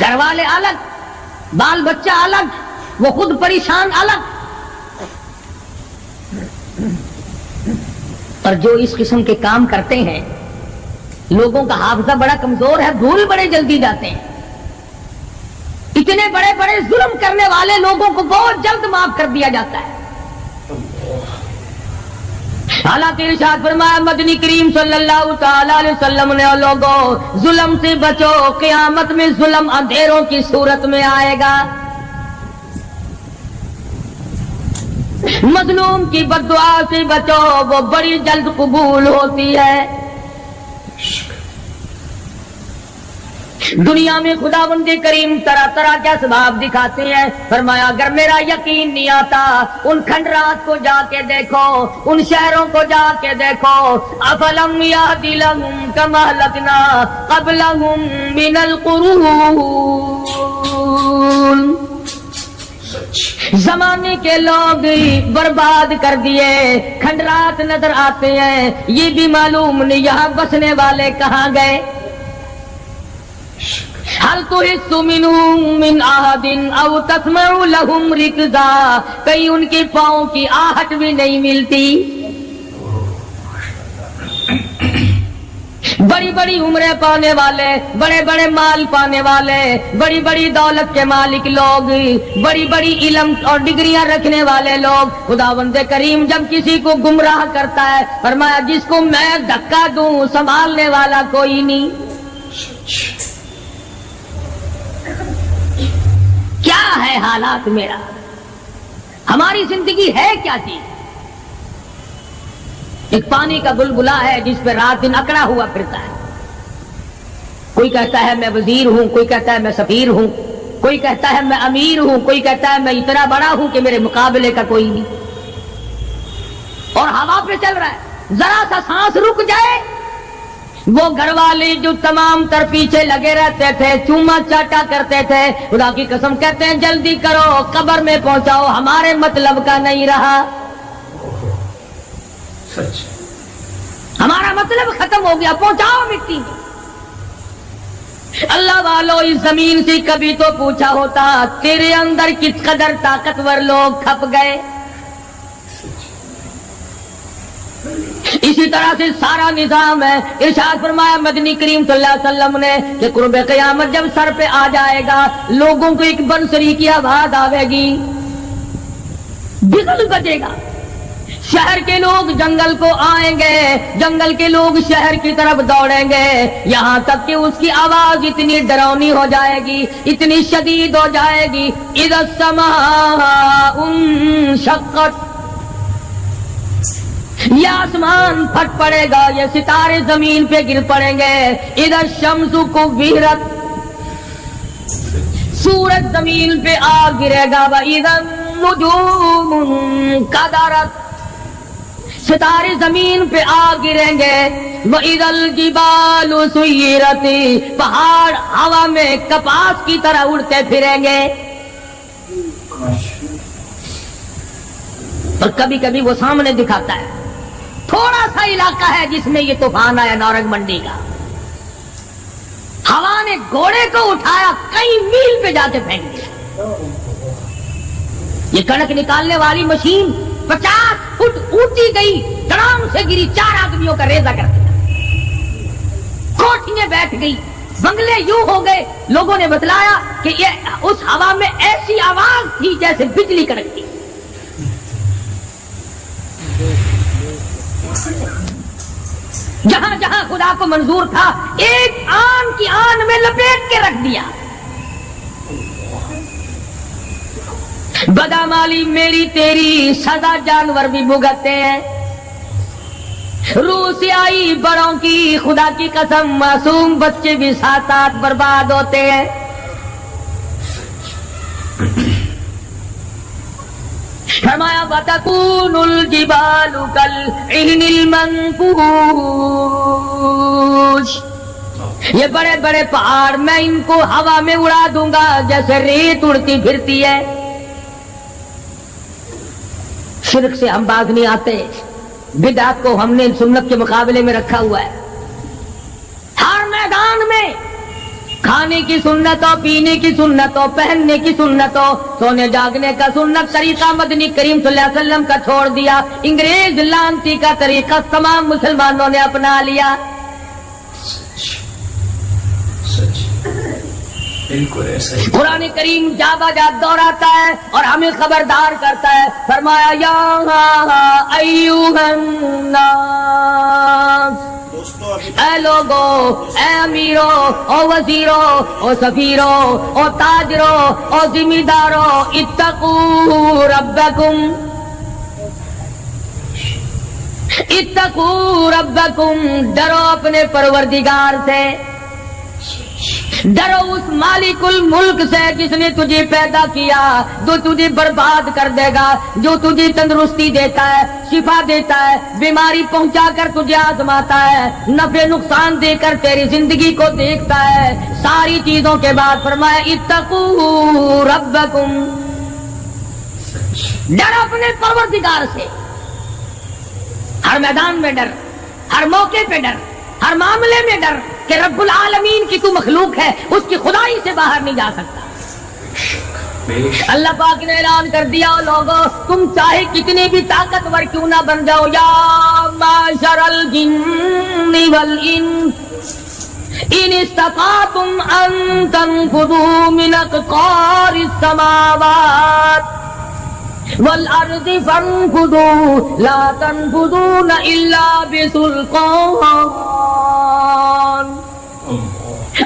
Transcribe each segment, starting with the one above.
گھر والے الگ، بال بچہ الگ، وہ خود پریشان الگ. اور جو اس قسم کے کام کرتے ہیں لوگوں کا حافظہ بڑا کمزور ہے، بھول بڑے جلدی جاتے ہیں. اتنے بڑے بڑے ظلم کرنے والے لوگوں کو بہت جلد معاف کر دیا جاتا ہے. حالانکہ ارشاد فرمایا مدنی کریم صلی اللہ تعالی علیہ وسلم نے لوگوں ظلم سے بچو، قیامت میں ظلم اندھیروں کی صورت میں آئے گا. مظلوم کی بد دعا سے بچو، وہ بڑی جلد قبول ہوتی ہے. دنیا میں خداوند کریم طرح طرح کے اسباب دکھاتے ہیں. فرمایا اگر میرا یقین نہیں آتا ان کھنڈرات کو جا کے دیکھو، ان شہروں کو جا کے دیکھو. افلم یہد لہم کما اہلکنا قبلہم من القرون، زمانے کے لوگ برباد کر دیے، کھنڈرات نظر آتے ہیں، یہ بھی معلوم نہیں یہاں بسنے والے کہاں گئے. هل تحس منهم من احد او تسمع لهم رکزا، کہیں ان کے پاؤں کی آہٹ بھی نہیں ملتی. بڑی بڑی عمریں پانے والے، بڑے بڑے مال پانے والے، بڑی بڑی دولت کے مالک لوگ، بڑی بڑی علم اور ڈگریاں رکھنے والے لوگ، خداوند کریم جب کسی کو گمراہ کرتا ہے فرمایا جس کو میں دھکا دوں سنبھالنے والا کوئی نہیں. کیا ہے حالات میرا، ہماری زندگی ہے کیا چیز؟ ایک پانی کا بلبلا ہے جس پہ رات دن اکڑا ہوا پھرتا ہے. کوئی کہتا ہے میں وزیر ہوں، کوئی کہتا ہے میں سفیر ہوں، کوئی کہتا ہے میں امیر ہوں، کوئی کہتا ہے میں اتنا بڑا ہوں کہ میرے مقابلے کا کوئی نہیں. اور ہوا پہ چل رہا ہے، ذرا سا سانس رک جائے وہ گھر والے جو تمام تر پیچھے لگے رہتے تھے، چوما چاٹا کرتے تھے، خدا کی قسم کہتے ہیں جلدی کرو قبر میں پہنچاؤ، ہمارے مطلب کا نہیں رہا، سچ ہمارا مطلب ختم ہو گیا، پہنچاؤ مٹی میں. اللہ والو اس زمین سے کبھی تو پوچھا ہوتا تیرے اندر کس قدر طاقتور لوگ کھپ گئے. اسی طرح سے سارا نظام ہے. ارشاد فرمایا مدنی کریم صلی اللہ علیہ وسلم نے کہ قرب قیامت جب سر پہ آ جائے گا لوگوں کو ایک بنسری کی آواز آئے گی، بگل بجے گا، شہر کے لوگ جنگل کو آئیں گے، جنگل کے لوگ شہر کی طرف دوڑیں گے، یہاں تک کہ اس کی آواز اتنی ڈراؤنی ہو جائے گی، اتنی شدید ہو جائے گی، اذا السماء انشقت، یہ آسمان پھٹ پڑے گا، یہ ستارے زمین پہ گر پڑیں گے، اذا الشمس کورت، سورج زمین پہ آ گرے گا، واذا النجوم انکدرت، ستارے زمین پہ آ گریں گے، وَإِذَا الْجِبَالُ سُيِّرَتْ، پہاڑ ہوا میں کپاس کی طرح اڑتے پھریں گے. اور کبھی کبھی وہ سامنے دکھاتا ہے تھوڑا سا علاقہ ہے جس میں یہ طوفان آیا نورنگ منڈی کا، ہوا نے گھوڑے کو اٹھایا کئی میل پہ جا کے پھینک دیا. یہ کڑک نکالنے والی مشین 50 فٹ اونچی گئی، دڑام سے گری، 4 آدمیوں کا ریزہ کر دیا، کوٹھیاں بیٹھ گئی، بنگلے یوں ہو گئے. لوگوں نے بتلایا کہ یہ اس ہوا میں ایسی آواز تھی جیسے بجلی کڑکتی. جہاں جہاں خدا کو منظور تھا ایک آن کی آن میں لپیٹ کے رکھ دیا. بدامالی میری تیری سزا جانور بھی بھگتتے ہیں. روح سے آئی بڑوں کی خدا کی قسم معصوم بچے بھی ساتھ ساتھ برباد ہوتے ہیں. فرمایا وَتَكُونُ الْجِبَالُ كَالْعِهْنِ الْمَنْفُوشِ، یہ بڑے بڑے پہاڑ میں ان کو ہوا میں اڑا دوں گا جیسے ریت اڑتی پھرتی ہے. شرک سے ہم باز نہیں آتے، بدعت کو ہم نے سنت کے مقابلے میں رکھا ہوا ہے. ہر میدان میں کھانے کی سنتوں، پینے کی سنتوں، پہننے کی سنتوں، سونے جاگنے کا سنت طریقہ مدنی کریم صلی اللہ علیہ وسلم کا چھوڑ دیا، انگریز لانتی کا طریقہ تمام مسلمانوں نے اپنا لیا. سچ بالکل ایسا ہی. قرآن کریم جا بجا دہراتا ہے اور ہمیں خبردار کرتا ہے. فرمایا یا ایھا الناس، اے لوگو، اے امیرو، او وزیرو، او سفیرو، او تاجرو، او ذمہ دارو، اتقوا ربکم، اتقوا ربکم، ڈرو اپنے پروردگار سے، ڈرو اس مالک الملک سے جس نے تجھے پیدا کیا، جو تجھے برباد کر دے گا، جو تجھے تندرستی دیتا ہے، شفا دیتا ہے، بیماری پہنچا کر تجھے آزماتا ہے، نفع نقصان دے کر تیری زندگی کو دیکھتا ہے. ساری چیزوں کے بعد فرمایا اتقوا ربکم، ڈر اپنے پروردگار سے، ہر میدان میں ڈر، ہر موقع پہ ڈر، ہر معاملے میں ڈر کہ رب العالمین کی تو مخلوق ہے، اس کی خدائی سے باہر نہیں جا سکتا. اللہ پاک نے اعلان کر دیا لوگوں تم چاہے کتنے بھی طاقتور کیوں نہ بن جاؤ، یا معشر الجن والانس ان استطعتم ان تنفذوا من اقطار السماوات والارض فانفذوا لا تنفذون الا بسلطان.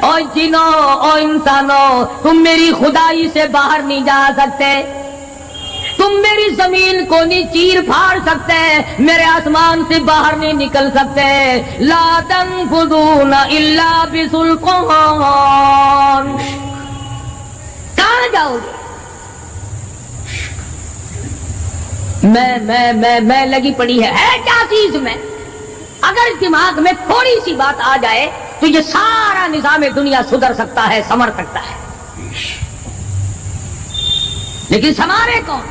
اور جنوں اور انسانوں، تم میری خدائی سے باہر نہیں جا سکتے، تم میری زمین کو نہیں چیر پھاڑ سکتے، میرے آسمان سے باہر نہیں نکل سکتے. لا تنفذون الا بسلطان. کہاں جاؤ گے؟ میں لگی پڑی ہے کیا چیز میں؟ اگر دماغ میں تھوڑی سی بات آ جائے تو یہ سارا نظام دنیا سدھر سکتا ہے، سنور سکتا ہے. لیکن سنوارے کون؟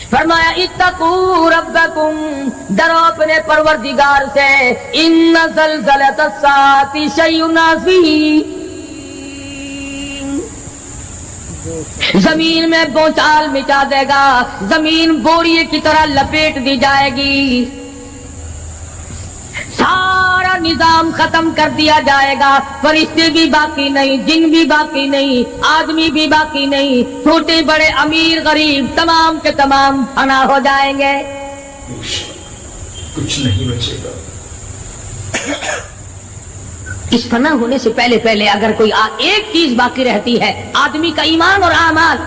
فرمایا اتقوا ربکم، ڈرو اپنے پروردگار سے. ان زلزلۃ الساعۃ شیء عظیم، زمین میں بوچھال مچا دے گا، زمین بوریے کی طرح لپیٹ دی جائے گی، سارا نظام ختم کر دیا جائے گا، فرشتے بھی باقی نہیں، جن بھی باقی نہیں، آدمی بھی باقی نہیں، چھوٹے بڑے امیر غریب تمام کے تمام فنا ہو جائیں گے، کچھ نہیں بچے گا. اس فنا ہونے سے پہلے اگر کوئی ایک چیز باقی رہتی ہے، آدمی کا ایمان اور اعمال.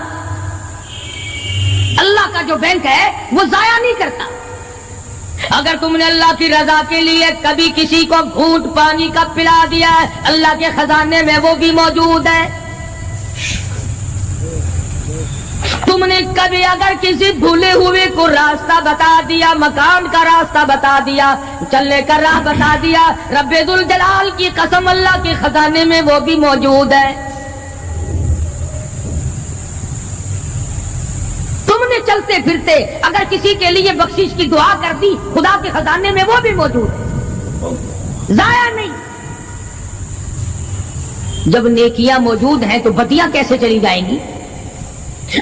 اللہ کا جو بینک ہے وہ ضائع نہیں کرتا. اگر تم نے اللہ کی رضا کے لیے کبھی کسی کو گھونٹ پانی کا پلا دیا ہے، اللہ کے خزانے میں وہ بھی موجود ہے. تم نے کبھی اگر کسی بھولے ہوئے کو راستہ بتا دیا، مکان کا راستہ بتا دیا، چلنے کا راہ بتا دیا، رب ذوالجلال کی قسم اللہ کے خزانے میں وہ بھی موجود ہے. تم نے چلتے پھرتے اگر کسی کے لیے بخشش کی دعا کر دی، خدا کے خزانے میں وہ بھی موجود ہے، ضائع نہیں. جب نیکیاں موجود ہیں تو بدیاں کیسے چلی جائیں گی؟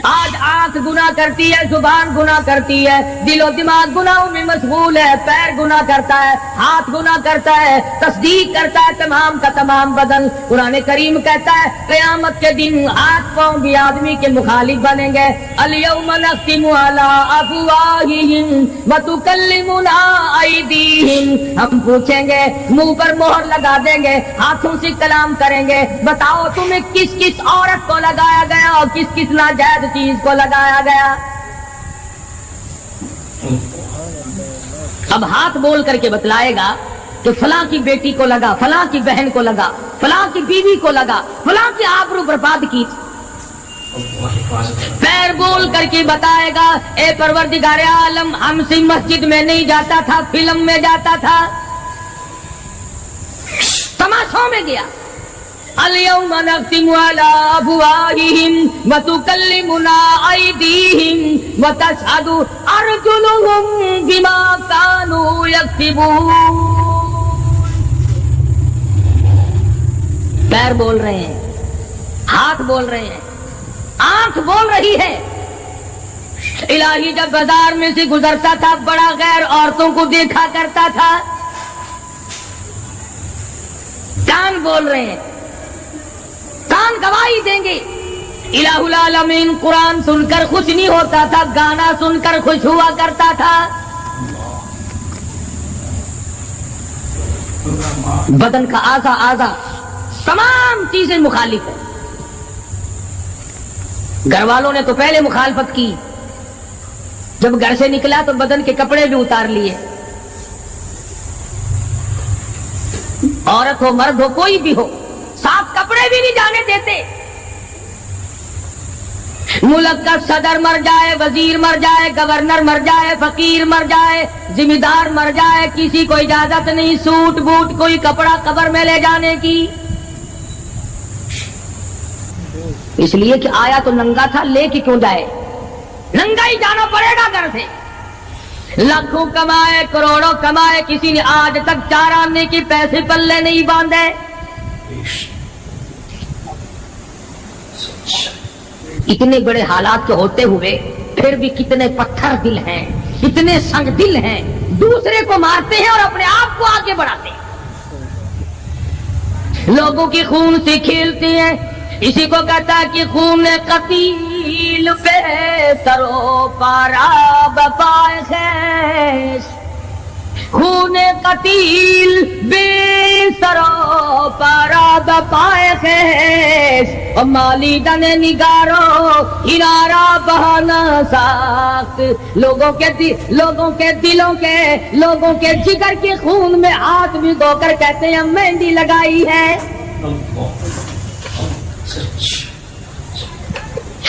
آج آنکھ گناہ کرتی ہے، زبان گناہ کرتی ہے، دل و دماغ گناہوں میں مشغول ہے، پیر گناہ کرتا ہے، ہاتھ گناہ کرتا ہے، تصدیق کرتا ہے تمام کا تمام بدن. قرآن کریم کہتا ہے قیامت کے دن ہاتھ پاؤں بھی آدمی کے مخالف بنیں گے. الیوم نختم علی افواہہم وتکلمنا ایدیہم، ہم پوچھیں گے، منہ پر مہر لگا دیں گے، ہاتھوں سے کلام کریں گے، بتاؤ تمہیں کس کس عورت کو لگایا گیا اور کس کس ناجائز چیز کو لگایا گیا. اب ہاتھ بول کر کے بتلائے گا کہ فلاں کی بیٹی کو لگا، فلاں کی بہن کو لگا، فلاں کی بیوی کو لگا، فلاں کی آبرو برباد کی. پیر بول کر کے بتائے گا اے پروردگار عالم، ہم سے مسجد میں نہیں جاتا تھا، فلم میں جاتا تھا، تماشوں میں گیا. اليوم نختم على افواههم وتكلمنا ايديهم وتشهد ارجلهم بما كانوا يكسبون. پیر بول رہے ہیں، ہاتھ بول رہے ہیں، آنکھ بول رہی ہے۔ الہی جب بازار میں سے گزرتا تھا بڑا غیر عورتوں کو دیکھا کرتا تھا۔ کان بول رہے ہیں، کان گواہی دیں گے۔ الہ العالمین قرآن سن کر خوش نہیں ہوتا تھا، گانا سن کر خوش ہوا کرتا تھا۔ بدن کا اعضا تمام چیزیں مخالف ہیں۔ گھر والوں نے تو پہلے مخالفت کی، جب گھر سے نکلا تو بدن کے کپڑے بھی اتار لیے۔ عورت ہو مرد ہو کوئی بھی ہو، صاف کپڑے بھی نہیں جانے دیتے۔ ملک کا صدر مر جائے، وزیر مر جائے، گورنر مر جائے، فقیر مر جائے، ذمہ دار مر جائے، کسی کو اجازت نہیں سوٹ بوٹ کوئی کپڑا قبر میں لے جانے کی، اس لیے کہ آیا تو ننگا تھا، لے کے کیوں جائے؟ ننگا ہی جانا پڑے گا گھر سے۔ لاکھوں کمائے کروڑوں کمائے، کسی نے آج تک 4 آنے کے پیسے پلے نہیں باندھے۔ اتنے بڑے حالات کے ہوتے ہوئے پھر بھی کتنے پتھر دل ہیں، اتنے سنگ دل ہیں، دوسرے کو مارتے ہیں اور اپنے آپ کو آگے بڑھاتے ہیں، لوگوں کے خون سے کھیلتے ہیں۔ اسی کو کہتا ہے کہ خون قتیل پہ سرو پارا بپائے خیش، خون قتیل بے سرو پارا بپائے خیش، اور مالی دن نگارو کنارا بہانا ساخت، لوگوں کے دلوں کے لوگوں کے جگر کے خون میں ہاتھ بھگو کر کہتے ہیں مہندی لگائی ہے۔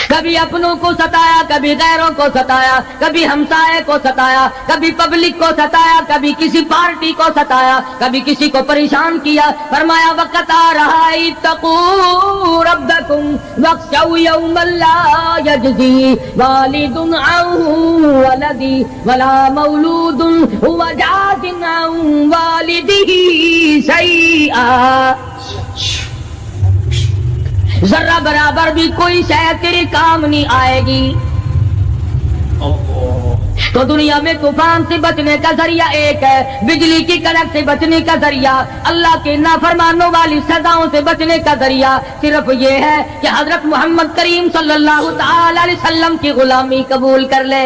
کبھی اپنوں کو ستایا، کبھی غیروں کو ستایا، کبھی ہمسائے کو ستایا، کبھی پبلک کو ستایا، کبھی کسی پارٹی کو ستایا، کبھی کسی کو پریشان کیا۔ فرمایا وقت آ رہا ہے اتقوا ربکم واخشوا یوما لا یجزی والد عن ولدی ولا مولود هو جاز عن والدہ شیئا، ذرہ برابر بھی کوئی شے تیرے کام نہیں آئے گی۔ تو دنیا میں طوفان سے بچنے کا ذریعہ ایک ہے، بجلی کی کڑک سے بچنے کا ذریعہ، اللہ کے نافرمانوں والی سزاؤں سے بچنے کا ذریعہ صرف یہ ہے کہ حضرت محمد کریم صلی اللہ تعالی علیہ وسلم کی غلامی قبول کر لے۔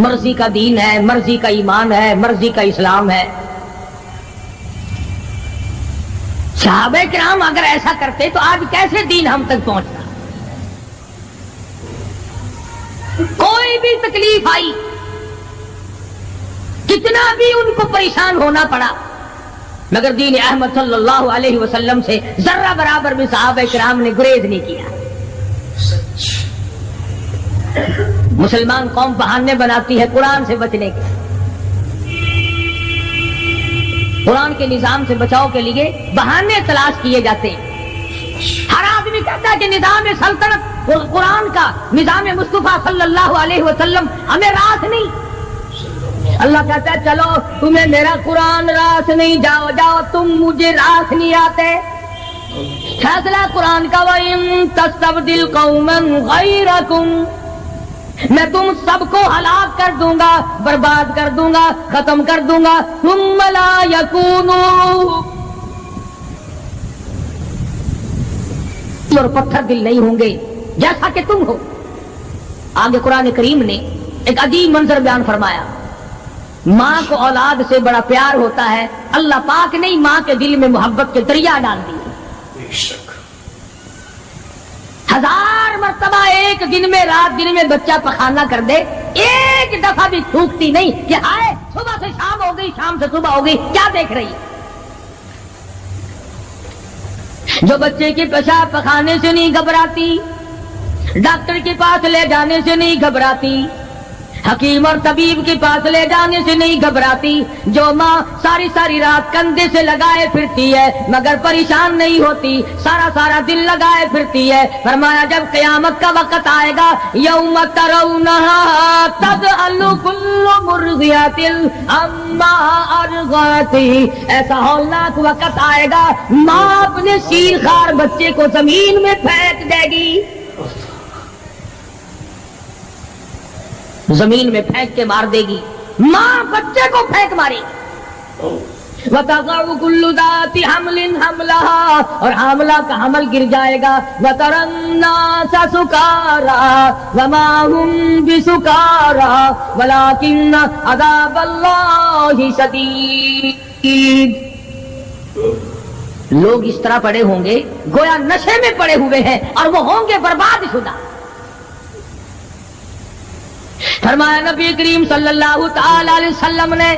مرضی کا دین ہے، مرضی کا ایمان ہے، مرضی کا اسلام ہے۔ صحابہ کرام اگر ایسا کرتے تو آج کیسے دین ہم تک پہنچتا؟ کوئی بھی تکلیف آئی، کتنا بھی ان کو پریشان ہونا پڑا، مگر دین احمد صلی اللہ علیہ وسلم سے ذرہ برابر بھی صحابہ کرام نے گریز نہیں کیا۔ مسلمان قوم بہانے بناتی ہے قرآن سے بچنے کے، قرآن کے نظام سے بچاؤ کے لیے بہانے تلاش کیے جاتے ہیں۔ ہر آدمی کہتا ہے کہ نظام سلطنت قرآن کا، نظام مصطفیٰ صلی اللہ علیہ وسلم ہمیں راس نہیں۔ اللہ کہتا ہے چلو تمہیں میرا قرآن راس نہیں، جاؤ جاؤ تم مجھے راس نہیں آتے۔ فیصلہ قرآن کا وَإِن تَسْتَبْدِلْ قَوْمًا غَيْرَكُمْ، میں تم سب کو ہلاک کر دوں گا، برباد کر دوں گا، ختم کر دوں گا، ثم لا یکونوا، اور پتھر دل نہیں ہوں گے جیسا کہ تم ہو۔ آگے قرآن کریم نے ایک عجیب منظر بیان فرمایا، ماں کو اولاد سے بڑا پیار ہوتا ہے، اللہ پاک نے ماں کے دل میں محبت کے دریا ڈال دیے۔ 1000 مرتبہ ایک دن میں رات دن میں بچہ پخانہ کر دے، ایک دفعہ بھی تھوکتی نہیں کہ ہائے صبح سے شام ہو گئی، شام سے صبح ہو گئی، کیا دیکھ رہی؟ جو بچے کے پیشاب پخانے سے نہیں گھبراتی، ڈاکٹر کے پاس لے جانے سے نہیں گھبراتی، حکیم اور طبیب کے پاس لے جانے سے نہیں گھبراتی، جو ماں ساری ساری رات کندھے سے لگائے پھرتی ہے مگر پریشان نہیں ہوتی، سارا سارا دن لگائے پھرتی ہے، فرمایا جب قیامت کا وقت آئے گا یوم ترونہا تذہل کل مرضعۃ عما ارضعت، ایسا ہولناک وقت آئے گا ماں اپنے شیرخوار بچے کو زمین میں پھینک دے گی، زمین میں پھینک کے مار دے گی، ماں بچے کو پھینک مارے گی، وَتَضَعُ كُلُّ ذَاتِ حَمْلٍ حَمْلَهَا، اور حاملہ کا حمل گر جائے گا، وَتَرَى النَّاسَ سُكَارَىٰ وَمَا هُمْ بِسُكَارَىٰ وَلَٰكِنَّ عَذَابَ اللَّهِ شَدِيدٌ، لوگ اس طرح پڑے ہوں گے گویا نشے میں پڑے ہوئے ہیں اور وہ ہوں گے برباد شدہ۔ فرمایا نبی کریم صلی اللہ تعالی علیہ وسلم نے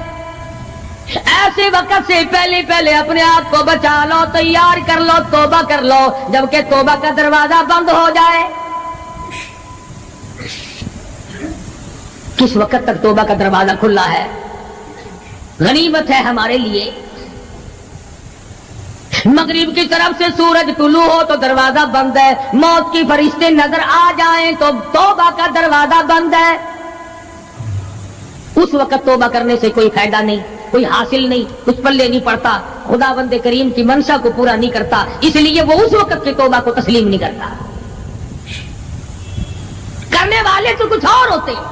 ایسے وقت سے پہلے پہلے اپنے آپ کو بچا لو، تیار کر لو، توبہ کر لو، جبکہ توبہ کا دروازہ بند ہو جائے۔ کس وقت تک توبہ کا دروازہ کھلا ہے؟ غنیمت ہے ہمارے لیے۔ مغرب کی طرف سے سورج طلوع ہو تو دروازہ بند ہے، موت کی فرشتے نظر آ جائیں تو توبہ کا دروازہ بند ہے۔ اس وقت توبہ کرنے سے کوئی فائدہ نہیں، کوئی حاصل نہیں، کچھ پلے نہیں پڑتا، خدا بند کریم کی منشا کو پورا نہیں کرتا، اس لیے وہ اس وقت کی توبہ کو تسلیم نہیں کرتا۔ کرنے والے تو کچھ اور ہوتے ہیں۔